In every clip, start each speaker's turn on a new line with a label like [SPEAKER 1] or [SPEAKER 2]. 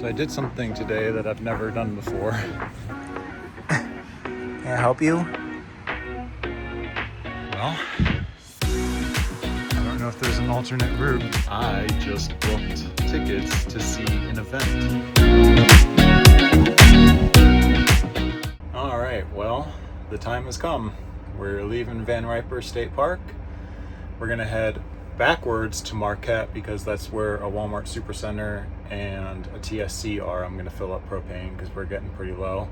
[SPEAKER 1] So I did something today that I've never done before.
[SPEAKER 2] Can I help you?
[SPEAKER 1] Well, I don't know if there's an alternate route. I just booked tickets to see an event. All right, well, the time has come. We're leaving Baraga State Park. We're gonna head backwards to Marquette because that's where a Walmart Supercenter and a TSC are. I'm gonna fill up propane because we're getting pretty low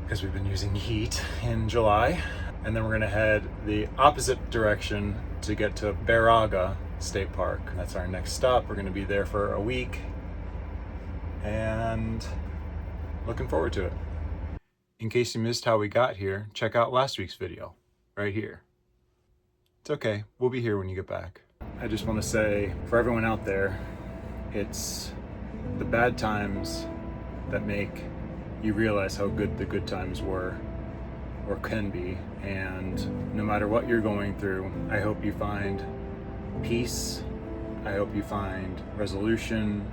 [SPEAKER 1] because we've been using heat in July. And then we're gonna head the opposite direction to get to Baraga State Park. That's our next stop. We're gonna be there for a week and looking forward to it. In case you missed how we got here, check out last week's video right here. It's okay, we'll be here when you get back. I just want to say, for everyone out there, it's the bad times that make you realize how good the good times were or can be. And no matter what you're going through, I hope you find peace. I hope you find resolution.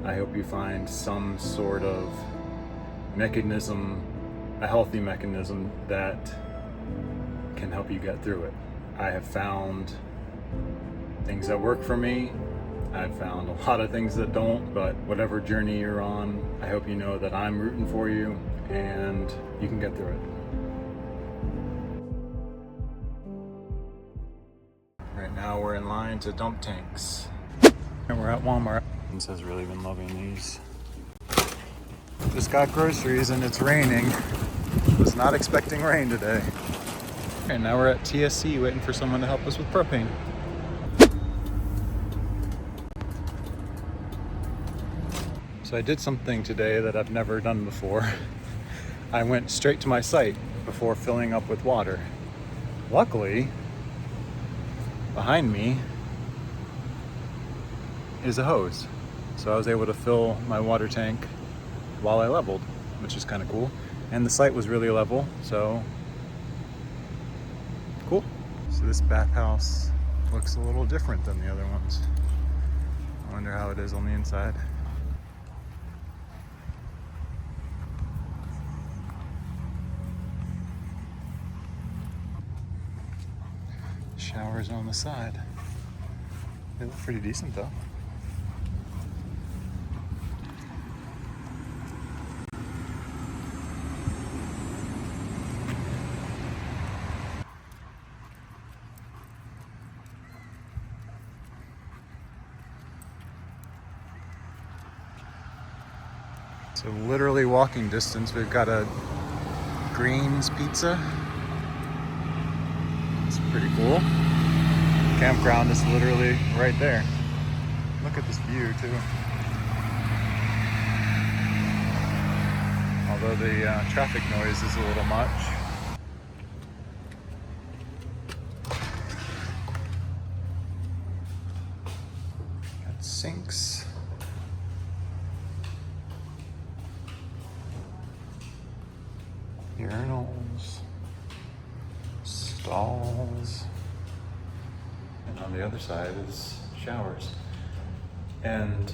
[SPEAKER 1] I hope you find some sort of mechanism, a healthy mechanism that can help you get through it. I have found things that work for me. I've found a lot of things that don't, but whatever journey you're on, I hope you know that I'm rooting for you and you can get through it. Right now we're in line to dump tanks. And we're at Walmart. Has really been loving these. Just got groceries and it's raining. Was not expecting rain today. And now we're at TSC waiting for someone to help us with propane. So I did something today that I've never done before. I went straight to my site before filling up with water. Luckily, behind me is a hose. So I was able to fill my water tank while I leveled, which is kind of cool. And the site was really level, so cool. So this bathhouse looks a little different than the other ones. I wonder how it is on the inside. Showers on the side. They look pretty decent though. So literally walking distance, we've got a Green's Pizza. It's pretty cool. Campground is literally right there. Look at this view too. Although the traffic noise is a little much. Got sinks. Urinals, stalls, and on the other side is showers. And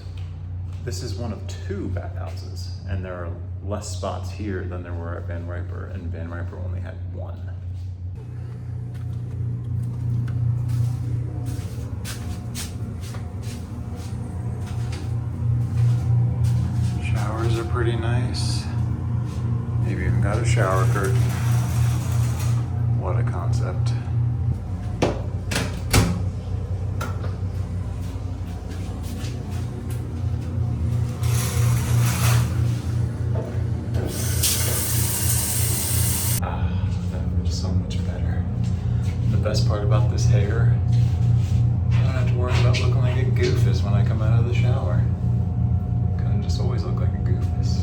[SPEAKER 1] this is one of 2 bathhouses, and there are less spots here than there were at Baraga, and Baraga only had 1. Showers are pretty nice. Maybe even got a shower curtain. What a concept. That was so much better. The best part about this hair, I don't have to worry about looking like a goofus when I come out of the shower. Kind of just always look like a goofus.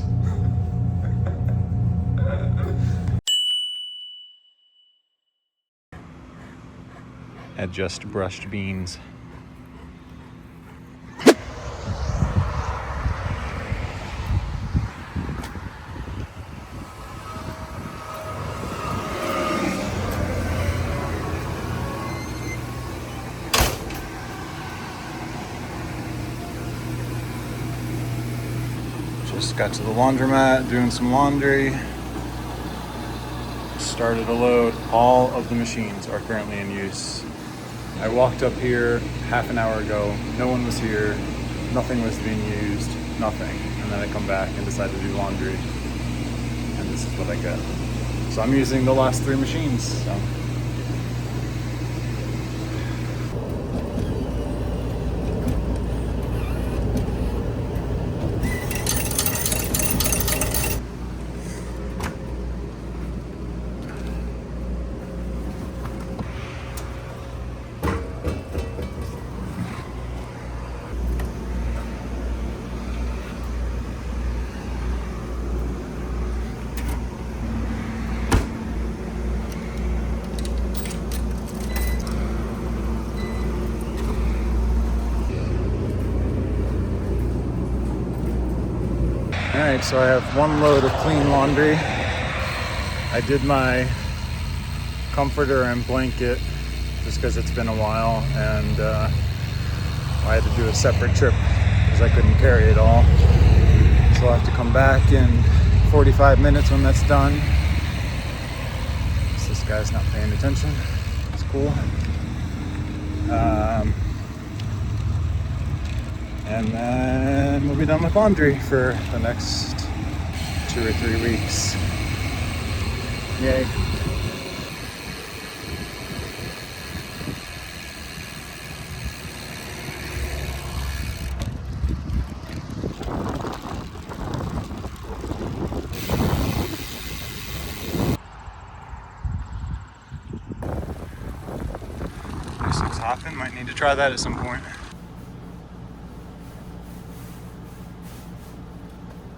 [SPEAKER 1] Had just brushed beans. Just got to the laundromat, doing some laundry. Started a load. All of the machines are currently in use. I walked up here half an hour ago. No one was here. Nothing was being used. Nothing. And then I come back and decide to do laundry. And this is what I get. So I'm using the last 3 machines. So. Alright, so I have 1 load of clean laundry. I did my comforter and blanket just because it's been a while, and I had to do a separate trip because I couldn't carry it all. So I'll have to come back in 45 minutes when that's done. So this guy's not paying attention. It's cool. And then we'll be done with laundry for the next 2 or 3 weeks. Yay. This looks hopping. Might need to try that at some point.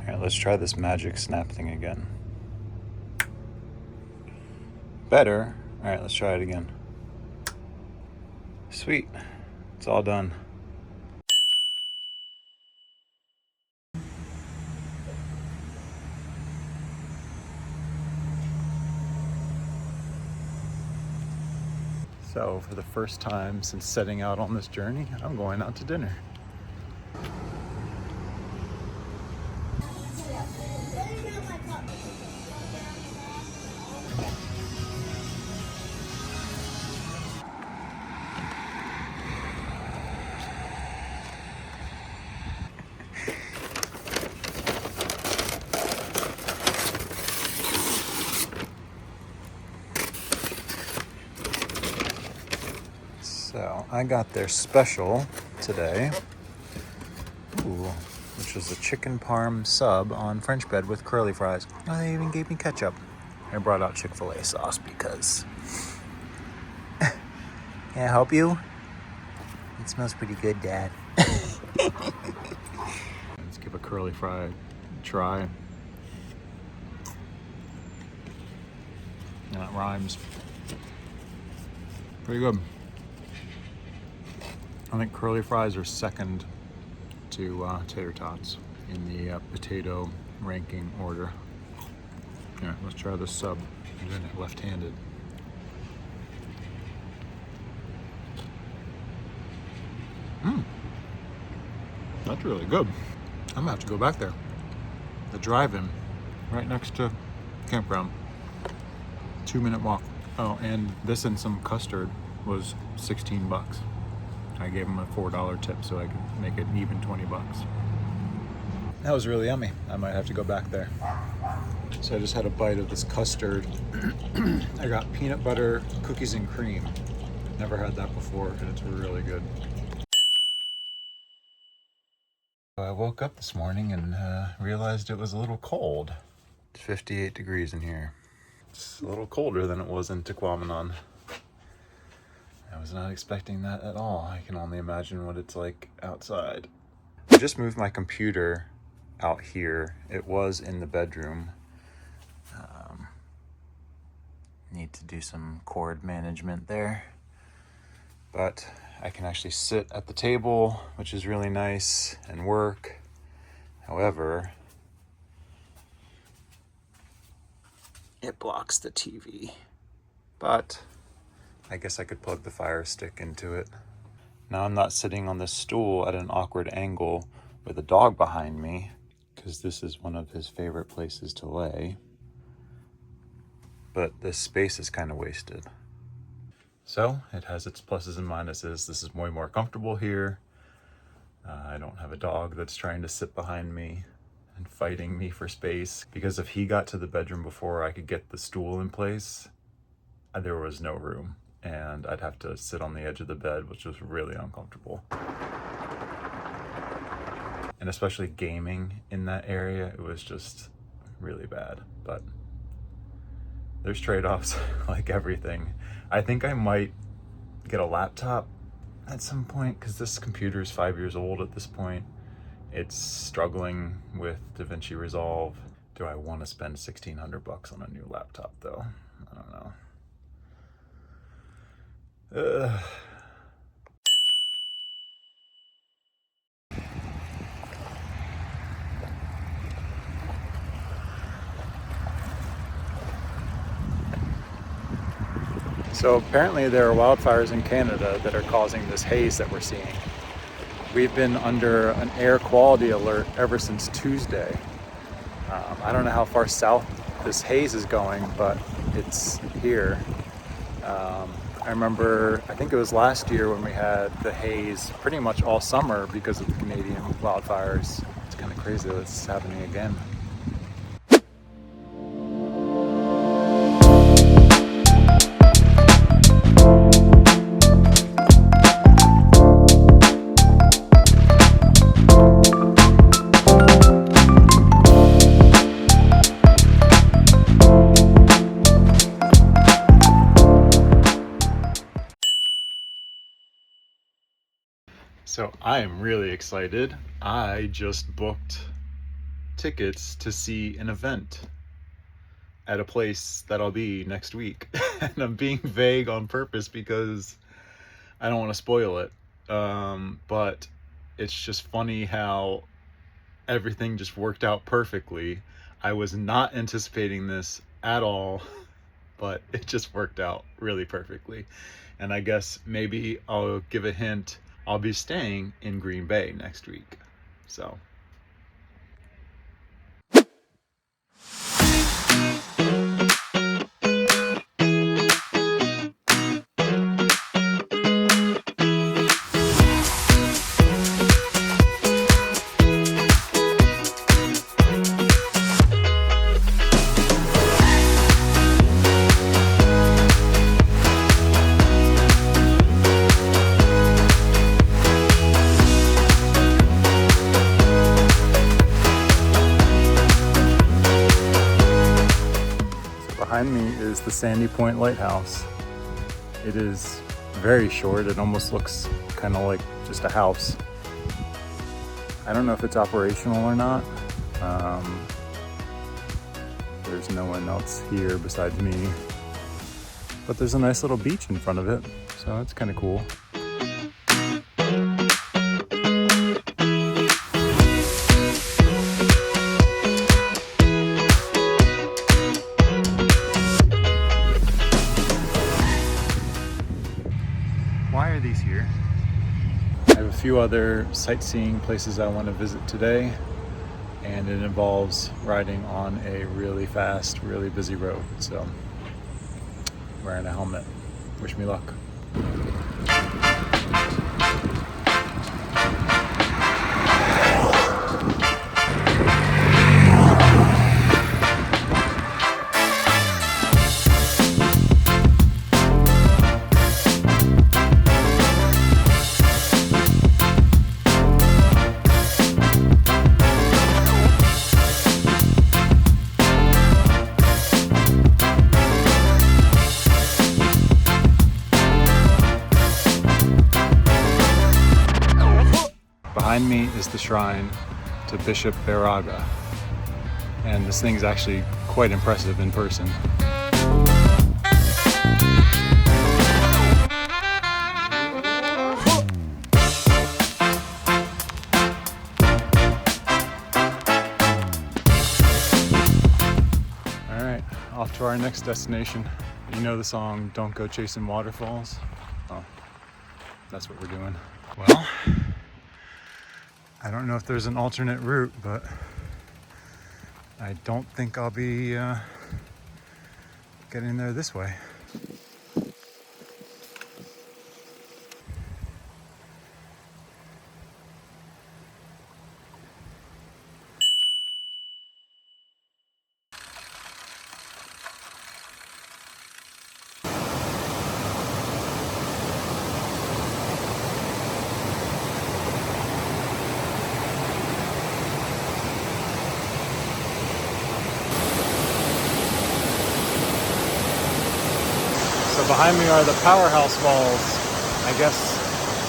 [SPEAKER 1] Alright, let's try this magic snap thing again. Better. Alright, let's try it again. Sweet. It's all done. So, for the first time since setting out on this journey, I'm going out to dinner. So I got their special today, which was a chicken parm sub on French bread with curly fries. Oh, they even gave me ketchup. I brought out Chick-fil-A sauce because... Can I help you? It smells pretty good, Dad. Let's give a curly fry a try. That rhymes. Pretty good. I think curly fries are second to tater tots in the potato ranking order. Yeah, let's try this sub. I'm doing it left-handed. That's really good. I'm gonna have to go back there. The drive-in, right next to campground. 2-minute walk. Oh, and this and some custard was 16 bucks. I gave him a $4 tip so I could make it even 20 bucks. That was really yummy. I might have to go back there. So I just had a bite of this custard. I got peanut butter, cookies and cream. Never had that before, and it's really good. I woke up this morning and realized it was a little cold. It's 58 degrees in here. It's a little colder than it was in Tequamanon. I was not expecting that at all. I can only imagine what it's like outside. I just moved my computer out here. It was in the bedroom. Need to do some cord management there. But I can actually sit at the table, which is really nice, and work. However, it blocks the TV. But I guess I could plug the Fire Stick into it. Now I'm not sitting on this stool at an awkward angle with a dog behind me. because this is one of his favorite places to lay. But this space is kind of wasted. So it has its pluses and minuses. This is way more comfortable here. I don't have a dog that's trying to sit behind me and fighting me for space, because if he got to the bedroom before I could get the stool in place, there was no room and I'd have to sit on the edge of the bed, which was really uncomfortable. And especially gaming in that area, it was just really bad. But there's trade-offs like everything. I think I might get a laptop at some point, because this computer is 5 years old at this point. It's struggling with DaVinci Resolve. Do I want to spend $1,600 on a new laptop though? I don't know. So apparently there are wildfires in Canada that are causing this haze that we're seeing. We've been under an air quality alert ever since Tuesday. I don't know how far south this haze is going, but it's here. I remember, I think it was last year when we had the haze pretty much all summer because of the Canadian wildfires. It's kind of crazy that it's happening again. So I am really excited. I just booked tickets to see an event at a place that I'll be next week. And I'm being vague on purpose because I don't want to spoil it. But it's just funny how everything just worked out perfectly. I was not anticipating this at all, but it just worked out really perfectly. And I guess maybe I'll give a hint. I'll be staying in Green Bay next week. So. Behind me is the Sandy Point Lighthouse. It is very short. It almost looks kind of like just a house. I don't know if it's operational or not. There's no one else here besides me. But there's a nice little beach in front of it, so that's kind of cool. Why are these here? I have a few other sightseeing places I want to visit today, and it involves riding on a really fast, really busy road. So, wearing a helmet. Wish me luck. Behind me is the shrine to Bishop Baraga, and this thing's actually quite impressive in person. Alright, off to our next destination. You know the song, Don't Go Chasing Waterfalls? Well, that's what we're doing. Well, I don't know if there's an alternate route, but I don't think I'll be getting there this way. So behind me are the powerhouse walls. I guess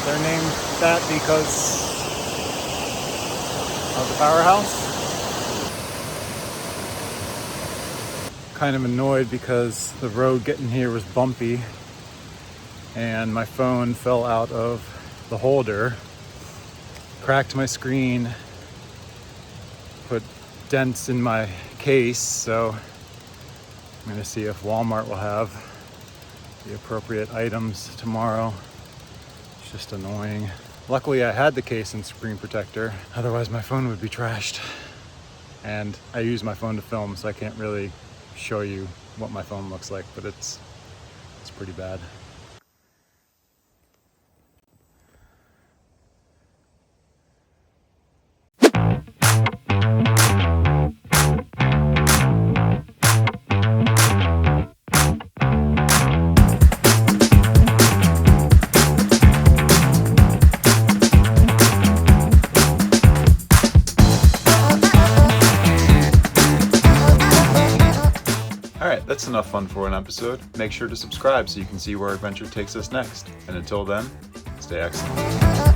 [SPEAKER 1] they're named that because of the powerhouse. Kind of annoyed because the road getting here was bumpy and my phone fell out of the holder, cracked my screen, put dents in my case, so I'm gonna see if Walmart will have the appropriate items tomorrow. It's just annoying. Luckily I had the case and screen protector, otherwise my phone would be trashed. And I use my phone to film, so I can't really show you what my phone looks like, but it's pretty bad. Alright, that's enough fun for an episode. Make sure to subscribe so you can see where our adventure takes us next. And until then, stay excellent.